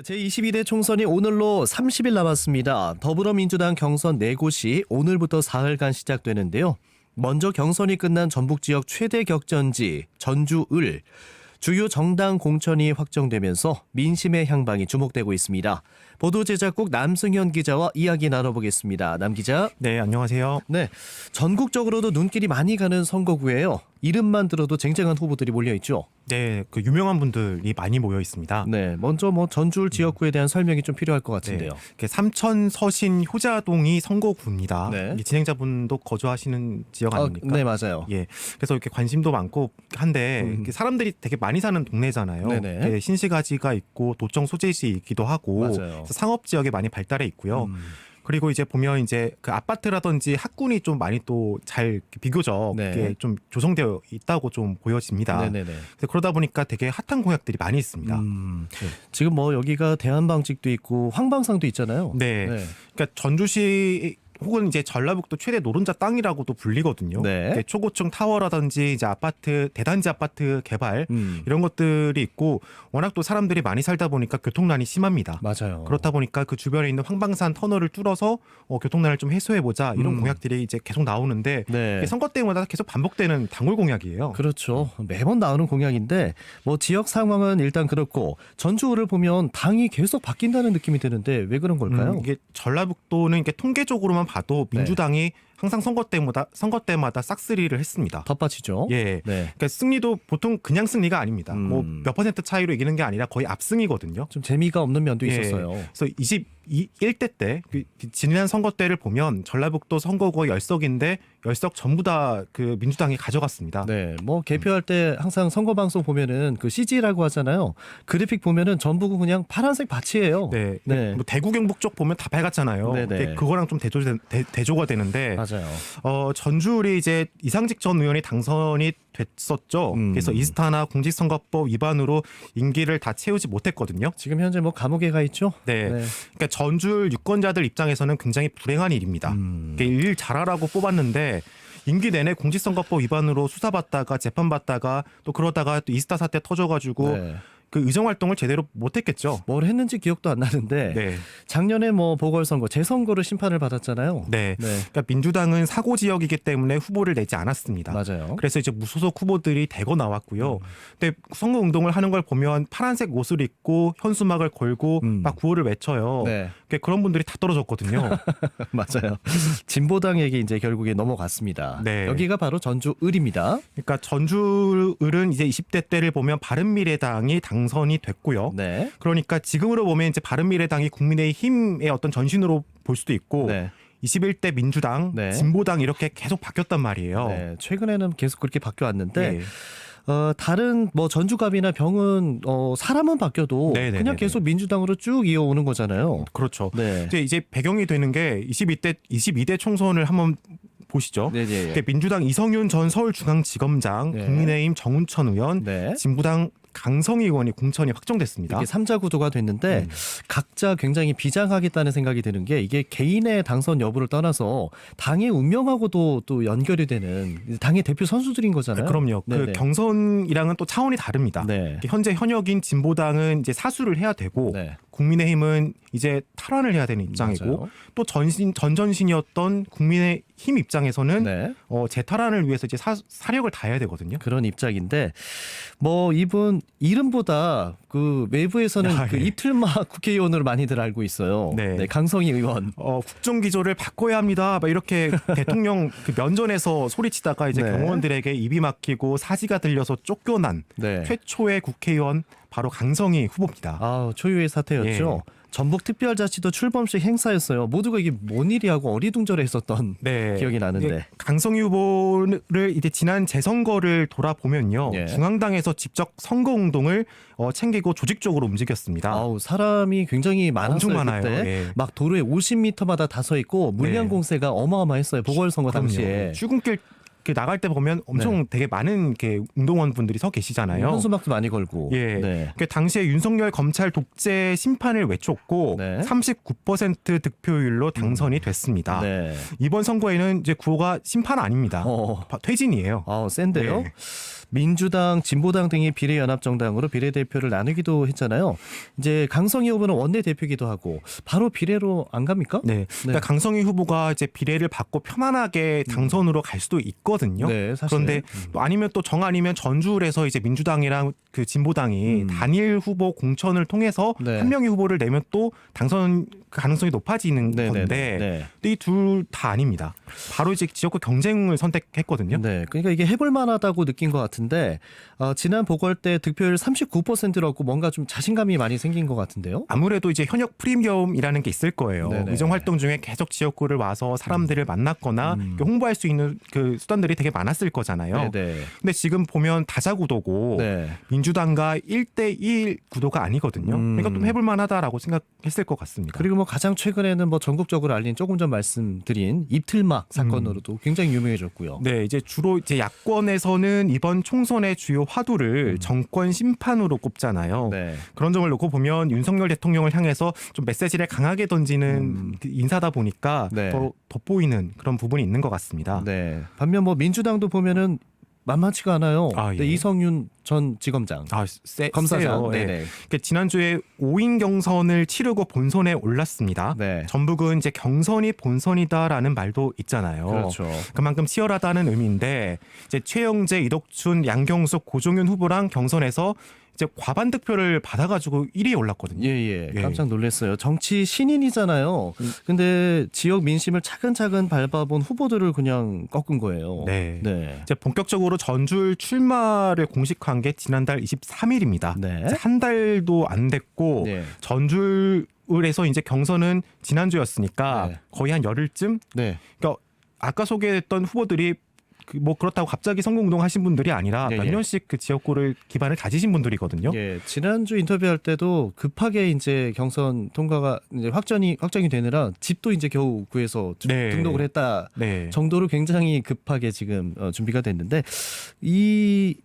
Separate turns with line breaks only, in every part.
제22대 총선이 오늘로 30일 남았습니다. 더불어민주당 경선 4곳이 오늘부터 사흘간 시작되는데요. 먼저 경선이 끝난 전북 지역 최대 격전지 전주-을 주요 정당 공천이 확정되면서 민심의 향방이 주목되고 있습니다. 보도제작국 남승현 기자와 이야기 나눠보겠습니다. 남 기자.
네, 안녕하세요.
네, 전국적으로도 눈길이 많이 가는 선거구예요. 이름만 들어도 쟁쟁한 후보들이 몰려있죠.
네, 그 유명한 분들이 많이 모여 있습니다.
네, 먼저 전주울 지역구에 대한 설명이 좀 필요할 것 같은데요.
네, 삼천 서신 효자동이 선거구입니다.
네.
이게 진행자분도 거주하시는 지역 아닙니까?
네, 맞아요.
예, 그래서 이렇게 관심도 많고 한데 이렇게 사람들이 되게 많이 사는 동네잖아요.
네네.
이렇게 신시가지가 있고 도청 소재지이기도 하고
맞아요.
그래서 상업 지역에 많이 발달해 있고요. 그리고 이제 보면 이제 그 아파트라든지 학군이 좀 많이 또 잘 비교적
네.
이렇게 좀 조성되어 있다고 좀 보여집니다.
네네네.
그래서 그러다 보니까 되게 핫한 공약들이 많이 있습니다. 네.
지금 여기가 대한방직도 있고 황방상도 있잖아요.
네. 그러니까 전주시 혹은 이제 전라북도 최대 노른자 땅이라고도 불리거든요.
네.
이렇게 초고층 타워라든지 이제 아파트 대단지 아파트 개발
음.
이런 것들이 있고 워낙 또 사람들이 많이 살다 보니까 교통난이 심합니다.
맞아요.
그렇다 보니까 그 주변에 있는 황방산 터널을 뚫어서 교통난을 좀 해소해 보자 이런 공약들이 이제 계속 나오는데
네.
이게 선거 때마다 계속 반복되는 단골 공약이에요.
그렇죠. 매번 나오는 공약인데 지역 상황은 일단 그렇고 전주를 보면 당이 계속 바뀐다는 느낌이 드는데 왜 그런 걸까요?
이게 전라북도는 이게 통계적으로만 봐도 민주당이 항상 선거 때마다 싹쓸이를 했습니다.
덧받치죠.
예.
네.
그러니까 승리도 보통 그냥 승리가 아닙니다. 뭐 몇 퍼센트 차이로 이기는 게 아니라 거의 압승이거든요.
좀 재미가 없는 면도
예.
있었어요.
그래서 21대 때 지난 선거 때를 보면 전라북도 선거구가 10석인데 10석 전부 다 그 민주당이 가져갔습니다.
네, 개표할 때 항상 선거 방송 보면은 그 CG라고 하잖아요. 그래픽 보면은 전부가 그냥 파란색 밭이에요.
네.
네.
뭐 대구 경북 쪽 보면 다 빨갛잖아요.
네네.
근데 그거랑 좀 대조가 되는데
맞아요.
전주울이 이제 이상직 전 의원이 당선이 됐었죠. 그래서 이스타나 공직선거법 위반으로 임기를 다 채우지 못했거든요.
지금 현재 감옥에 가 있죠?
네. 그러니까 전주울 유권자들 입장에서는 굉장히 불행한 일입니다. 그러니까 일 잘하라고 뽑았는데 임기 내내 공직선거법 위반으로 수사받다가 재판받다가 또 그러다가 또 이스타 사태 터져가지고
네.
그 의정 활동을 제대로 못했겠죠.
뭘 했는지 기억도 안 나는데
네.
작년에 보궐선거 재선거로 심판을 받았잖아요.
네. 그러니까 민주당은 사고 지역이기 때문에 후보를 내지 않았습니다.
맞아요.
그래서 이제 무소속 후보들이 대거 나왔고요. 근데 선거 운동을 하는 걸 보면 파란색 옷을 입고 현수막을 걸고 막 구호를 외쳐요.
네.
그러니까 그런 분들이 다 떨어졌거든요.
맞아요. 진보당에게 이제 결국에 넘어갔습니다.
네.
여기가 바로 전주을입니다.
그러니까 전주을은 이제 20대 때를 보면 바른미래당이 당선이 됐고요.
네.
그러니까 지금으로 보면 이제 바른미래당이 국민의힘의 어떤 전신으로 볼 수도 있고
네.
21대 민주당,
네.
진보당 이렇게 계속 바뀌었단 말이에요.
네. 최근에는 계속 그렇게 바뀌어 왔는데
네.
다른 전주갑이나 병은 사람은 바뀌어도
네네네네.
그냥 계속 민주당으로 쭉 이어오는 거잖아요.
그렇죠.
네.
이제 배경이 되는 게 22대 총선을 한번 보시죠.
네.
민주당 이성윤 전 서울중앙지검장,
네.
국민의힘 정운천 의원,
네.
진보당 강성희 의원이 공천이 확정됐습니다.
이게 3자 구도가 됐는데 각자 굉장히 비장하겠다는 생각이 드는 게 이게 개인의 당선 여부를 떠나서 당의 운명하고도 또 연결이 되는 당의 대표 선수들인 거잖아요.
그럼요.
네네.
그 경선이랑은 또 차원이 다릅니다.
네.
현재 현역인 진보당은 이제 사수를 해야 되고
네.
국민의힘은 이제 탈환을 해야 되는 입장이고
맞아요.
또 전전신이었던 국민의힘 입장에서는
네.
재탈환을 위해서 이제 사력을 다해야 되거든요.
그런 입장인데 이분 이름보다 그 외부에서는 그
예.
이틀막 국회의원으로 많이들 알고 있어요.
네.
강성희 의원.
국정기조를 바꿔야 합니다. 막 이렇게 대통령 그 면전에서 소리치다가 이제
네.
경호원들에게 입이 막히고 사지가 들려서 쫓겨난
네.
최초의 국회의원 바로 강성희 후보입니다.
초유의 사태였죠.
예.
전북특별자치도 출범식 행사였어요. 모두가 이게 뭔 일이하고 어리둥절했었던 기억이 나는데.
이게 강성희 후보를 이제 지난 재선거를 돌아보면요,
예.
중앙당에서 직접 선거운동을 챙기고 조직적으로 움직였습니다.
사람이 굉장히 많았어요.
엄청 많아요.
그때.
예.
막 도로에 50m마다 다 서 있고 물량
네.
공세가 어마어마했어요. 보궐선거
그럼요.
당시에.
출근길 나갈 때 보면 엄청 되게 많은 이렇게 운동원 분들이 서 계시잖아요.
현수막도 많이 걸고.
예.
네.
그 당시에 윤석열 검찰 독재 심판을 외쳤고
네.
39% 득표율로 당선이 됐습니다.
네.
이번 선거에는 이제 구호가 심판 아닙니다. 퇴진이에요.
센데요.
네.
민주당, 진보당 등이 비례연합정당으로 비례대표를 나누기도 했잖아요. 이제 강성희 후보는 원내대표기도 하고 바로 비례로 안 갑니까?
네. 그러니까 강성희 후보가 이제 비례를 받고 편안하게 당선으로 갈 수도 있거든요.
네, 사실은.
그런데 또 아니면 또 정 아니면 전주에서 이제 민주당이랑 그 진보당이 단일 후보 공천을 통해서
네.
한 명의 후보를 내면 또 당선 가능성이 높아지는
네, 네,
건데
네.
근데 이 둘 다 아닙니다. 바로 이제 지역구 경쟁을 선택했거든요.
네, 그러니까 이게 해볼 만하다고 느낀 것 같은데 지난 보궐 때 득표율 39%였고 뭔가 좀 자신감이 많이 생긴 것 같은데요.
아무래도 이제 현역 프리미엄이라는 게 있을 거예요.
네네.
의정 활동 중에 계속 지역구를 와서 사람들을 만났거나 홍보할 수 있는 그 수단들이 되게 많았을 거잖아요.
네,
근데 지금 보면 다자구도고
네.
민주당과 1대1 구도가 아니거든요. 그러니까 좀 해볼 만하다라고 생각했을 것 같습니다.
그리고 뭐 가장 최근에는 뭐 전국적으로 알린 조금 전 말씀드린 입틀막 사건으로도 굉장히 유명해졌고요.
네, 이제 주로 이제 야권에서는 이번 총선의 주요 화두를 정권 심판으로 꼽잖아요.
네.
그런 점을 놓고 보면 윤석열 대통령을 향해서 좀 메시지를 강하게 던지는 그 인사다 보니까
네.
더 돋보이는 그런 부분이 있는 것 같습니다.
네. 반면 뭐 민주당도 보면은 만만치가 않아요.
아, 예.
네, 이성윤 전 지검장. 검사장.
세요. 예.
네네.
그러니까 지난주에 5인 경선을 치르고 본선에 올랐습니다.
네.
전북은 이제 경선이 본선이다라는 말도 있잖아요.
그렇죠.
그만큼 치열하다는 의미인데 이제 최영재, 이덕춘, 양경숙, 고종윤 후보랑 경선에서 이제 과반 득표를 받아가지고 1위에 올랐거든요.
예.
예.
깜짝 놀랐어요. 정치 신인이잖아요. 근데 지역 민심을 차근차근 밟아본 후보들을 그냥 꺾은 거예요.
네.
네.
이제 본격적으로 전주를 출마를 공식화한 게 지난달 23일입니다.
네.
한 달도 안 됐고
네.
전주에서 이제 경선은 지난주였으니까
네.
거의 한 열흘쯤.
네.
그러니까 아까 소개했던 후보들이 뭐 그렇다고 갑자기 선거운동 하신 분들이 아니라
예,
몇
예.
년씩 그 지역구를 기반을 다지신 분들이거든요.
예, 지난주 인터뷰할 때도 급하게 이제 경선 통과가 이제 확정이 되느라 집도 이제 겨우 구해서
네.
등록을 했다
네.
정도로 굉장히 급하게 지금 준비가 됐는데 이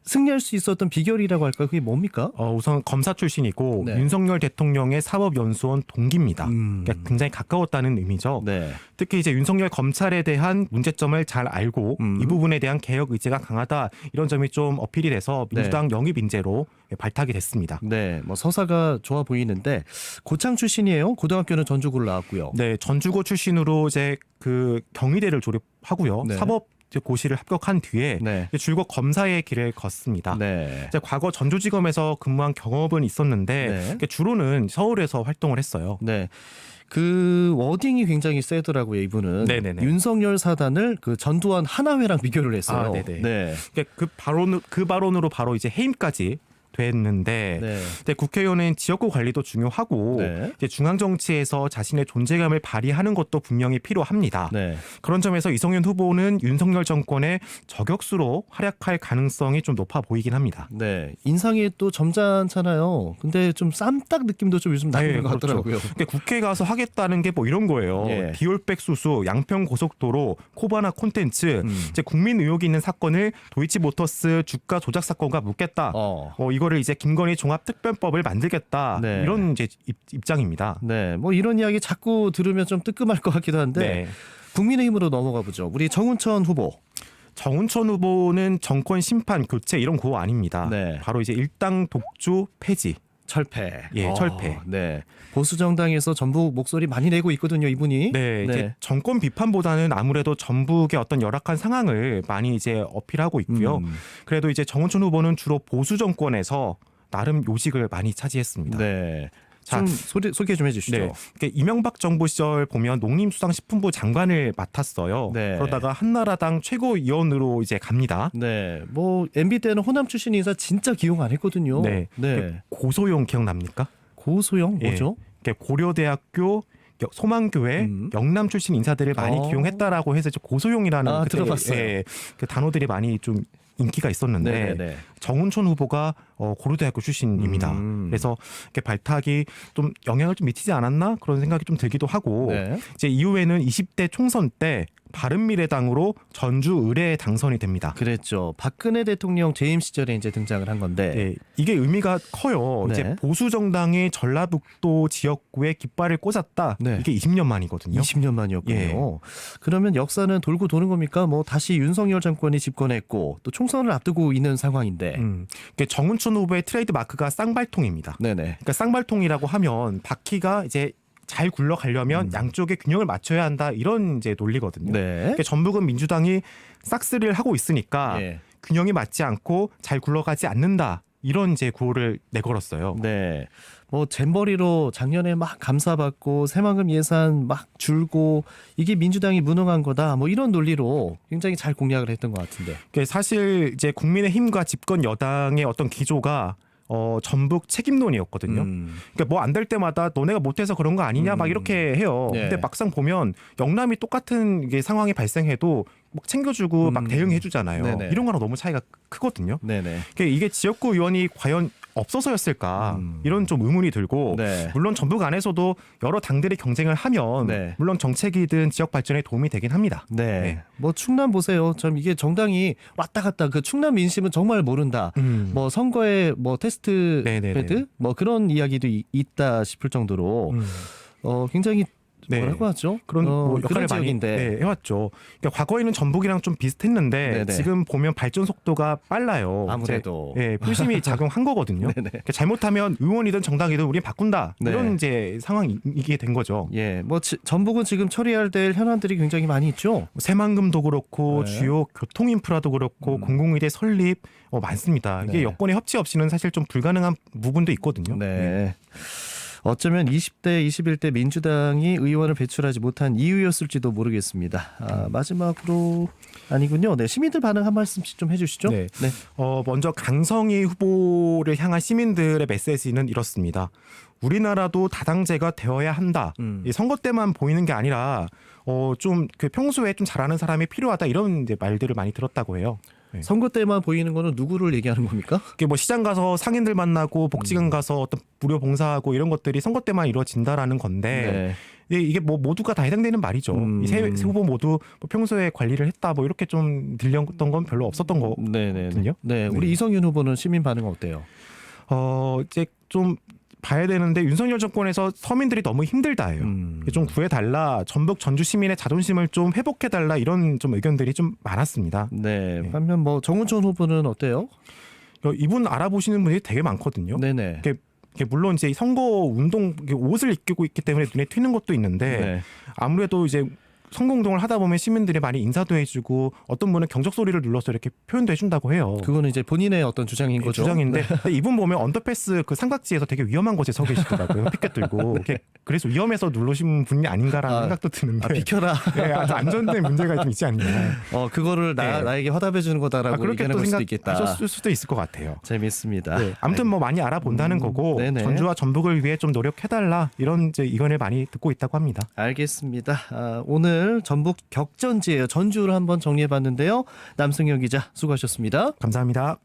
승리할 수 있었던 비결이라고 할까요? 그게 뭡니까?
우선 검사 출신이고
네.
윤석열 대통령의 사법연수원 동기입니다. 그러니까 굉장히 가까웠다는 의미죠.
네.
특히 이제 윤석열 검찰에 대한 문제점을 잘 알고 이 부분에 대한 개혁 의지가 강하다 이런 점이 좀 어필이 돼서 민주당 영입 인재로 발탁이 됐습니다.
네, 뭐 서사가 좋아 보이는데 고창 출신이에요. 고등학교는 전주고를 나왔고요.
네, 전주고 출신으로 이제 그 경희대를 졸업하고요.
네.
사법 고시를 합격한 뒤에
네.
줄곧 검사의 길을 걷습니다.
네.
이제 과거 전주지검에서 근무한 경험은 있었는데
네.
주로는 서울에서 활동을 했어요.
네. 그 워딩이 굉장히 세더라고요. 이분은
네네네.
윤석열 사단을 그 전두환 하나회랑 비교를 했어요.
아, 네네.
네.
그러니까 그 발언으로 바로 이제 해임까지 됐는데
네.
근데 국회의원은 지역구 관리도 중요하고
네.
이제 중앙 정치에서 자신의 존재감을 발휘하는 것도 분명히 필요합니다.
네.
그런 점에서 이성윤 후보는 윤석열 정권의 저격수로 활약할 가능성이 좀 높아 보이긴 합니다.
네. 인상이 또 점잖잖아요. 근데 좀 쌈딱 느낌도 좀 요즘 나는 것 같더라고요.
그러니까 국회에 가서 하겠다는 게 뭐 이런 거예요.
예.
디올백 수수, 양평 고속도로, 코바나 콘텐츠, 이제 국민 의혹이 있는 사건을 도이치모터스 주가 조작 사건과 묶겠다. 이거를 이제 김건희 종합특별법을 만들겠다.
네.
이런 이제 입장입니다.
네. 뭐 이런 이야기 자꾸 들으면 좀 뜨끔할 것 같기도 한데
네.
국민의힘으로 넘어가 보죠. 우리 정운천 후보.
정운천 후보는 정권 심판 교체 이런 구호 아닙니다.
네.
바로 이제 일당 독주 폐지.
철폐.
철폐.
네. 보수 정당에서 전북 목소리 많이 내고 있거든요, 이분이.
네, 이제 정권 비판보다는 아무래도 전북의 어떤 열악한 상황을 많이 이제 어필하고 있고요. 그래도 이제 정운천 후보는 주로 보수 정권에서 나름 요직을 많이 차지했습니다.
네.
자,
좀 소개 좀 해주시죠.
네. 그러니까 이명박 정부 시절 보면 농림수산식품부 장관을 맡았어요.
네.
그러다가 한나라당 최고위원으로 이제 갑니다.
네. 뭐 MB 때는 호남 출신 인사 진짜 기용 안 했거든요.
네. 고소용 기억납니까?
고소영 뭐죠?
고려대학교 소망교회 영남 출신 인사들을 많이 기용했다라고 해서 고소용이라는
들어봤어요.
그 단어들이 많이 좀 인기가 있었는데
네네.
정운천 후보가 고려대학교 출신입니다. 그래서 이렇게 발탁이 좀 영향을 좀 미치지 않았나 그런 생각이 좀 들기도 하고
네.
이제 이후에는 20대 총선 때 바른미래당으로 전주 의뢰에 당선이 됩니다.
그랬죠. 박근혜 대통령 재임 시절에 이제 등장을 한 건데.
네, 이게 의미가 커요.
네.
이제 보수 정당이 전라북도 지역구에 깃발을 꽂았다.
네.
이게 20년 만이거든요.
20년 만이었군요.
예.
그러면 역사는 돌고 도는 겁니까? 뭐 다시 윤석열 정권이 집권했고 또 총선을 앞두고 있는 상황인데.
이게 정운천 후보의 트레이드 마크가 쌍발통입니다.
네네.
그러니까 쌍발통이라고 하면 바퀴가 이제 잘 굴러가려면 양쪽의 균형을 맞춰야 한다 이런 이제 논리거든요.
네.
그러니까 전북은 민주당이 싹쓸이를 하고 있으니까
예.
균형이 맞지 않고 잘 굴러가지 않는다 이런 이제 구호를 내걸었어요.
네. 뭐 잼버리로 작년에 막 감사받고 새만금 예산 막 줄고 이게 민주당이 무능한 거다. 뭐 이런 논리로 굉장히 잘 공략을 했던 것 같은데.
그게 사실 이제 국민의힘과 집권 여당의 어떤 기조가 전북 책임론이었거든요. 그러니까 뭐 안 될 때마다 너네가 못해서 그런 거 아니냐 막 이렇게 해요.
네.
근데 막상 보면 영남이 똑같은 이게 상황이 발생해도 막 챙겨주고 막 대응해주잖아요.
네네.
이런 거랑 너무 차이가 크거든요.
네네.
그러니까 이게 지역구 의원이 과연 없어서였을까 이런 좀 의문이 들고
네.
물론 전북 안에서도 여러 당들이 경쟁을 하면
네.
물론 정책이든 지역 발전에 도움이 되긴 합니다.
네.
네.
뭐 충남 보세요. 참 이게 정당이 왔다 갔다 그 충남 민심은 정말 모른다. 뭐 선거에 뭐 테스트
네네네.
베드 뭐 그런 이야기도 있다 싶을 정도로 굉장히
네.
뭐라고 하죠?
그런 뭐
그런
역할을 많이
지역인데.
네, 해왔죠. 그러니까 과거에는 전북이랑 좀 비슷했는데
네네.
지금 보면 발전 속도가 빨라요.
아무래도.
이제, 예, 표심이 작용한 거거든요.
네네.
그러니까 잘못하면 의원이든 정당이든 우린 바꾼다
네.
이런 이제 상황이게 된 거죠.
예, 뭐 전북은 지금 처리해야 될 현안들이 굉장히 많이 있죠.
새만금도 그렇고
네.
주요 교통 인프라도 그렇고 공공의대 설립 많습니다. 이게
네.
여건의 협치 없이는 사실 좀 불가능한 부분도 있거든요.
네. 어쩌면 20대, 21대 민주당이 의원을 배출하지 못한 이유였을지도 모르겠습니다. 마지막으로 아니군요. 네, 시민들 반응 한 말씀씩 좀 해주시죠.
네. 먼저 강성희 후보를 향한 시민들의 메시지는 이렇습니다. 우리나라도 다당제가 되어야 한다. 이 선거 때만 보이는 게 아니라 좀 그 평소에 좀 잘하는 사람이 필요하다 이런 이제 말들을 많이 들었다고 해요. 네.
선거 때만 보이는 거는 누구를 얘기하는 겁니까?
이게 뭐 시장 가서 상인들 만나고 복지관 가서 어떤 무료 봉사하고 이런 것들이 선거 때만 이루어진다라는 건데 이게 뭐 모두가 다 해당되는 말이죠. 이 세 후보 모두 뭐 평소에 관리를 했다 뭐 이렇게 좀 들렸던 건 별로 없었던 거거든요.
네, 우리 이성윤 후보는 시민 반응 어때요?
이제 좀 봐야 되는데 윤석열 정권에서 서민들이 너무 힘들다예요. 좀 구해달라, 전북 전주 시민의 자존심을 좀 회복해달라 이런 좀 의견들이 좀 많았습니다.
네, 반면 뭐 정운천 후보는 어때요?
이분 알아보시는 분들이 되게 많거든요.
네네.
이게 물론 이제 선거 운동 옷을 입고 있기 때문에 눈에 튀는 것도 있는데
네. 아무래도
이제 선거운동을 하다 보면 시민들이 많이 인사도 해주고 어떤 분은 경적 소리를 눌러서 이렇게 표현도 해준다고 해요.
그거는 이제 본인의 어떤 주장인 거죠.
주장인데 이분 보면 언더패스 그 삼각지에서 되게 위험한 곳에 서 계시더라고요. 피켓 들고. 그래서 위험해서 누르신 분이 아닌가라는 생각도 드는데.
비켜라.
네, 아주 안전된 문제가 좀 있지 않냐.
그거를 나에게 화답해 주는 거다라고
그렇게
얘기하는
또
걸 수도 있겠다.
생각하셨을 수도 있을 것 같아요.
재밌습니다.
네, 아무튼 뭐 많이 알아본다는 거고
네네.
전주와 전북을 위해 좀 노력해달라 이런 이제 의견을 많이 듣고 있다고 합니다.
알겠습니다. 오늘 전북 격전지예요. 전주를 한번 정리해봤는데요. 남승현 기자 수고하셨습니다.
감사합니다.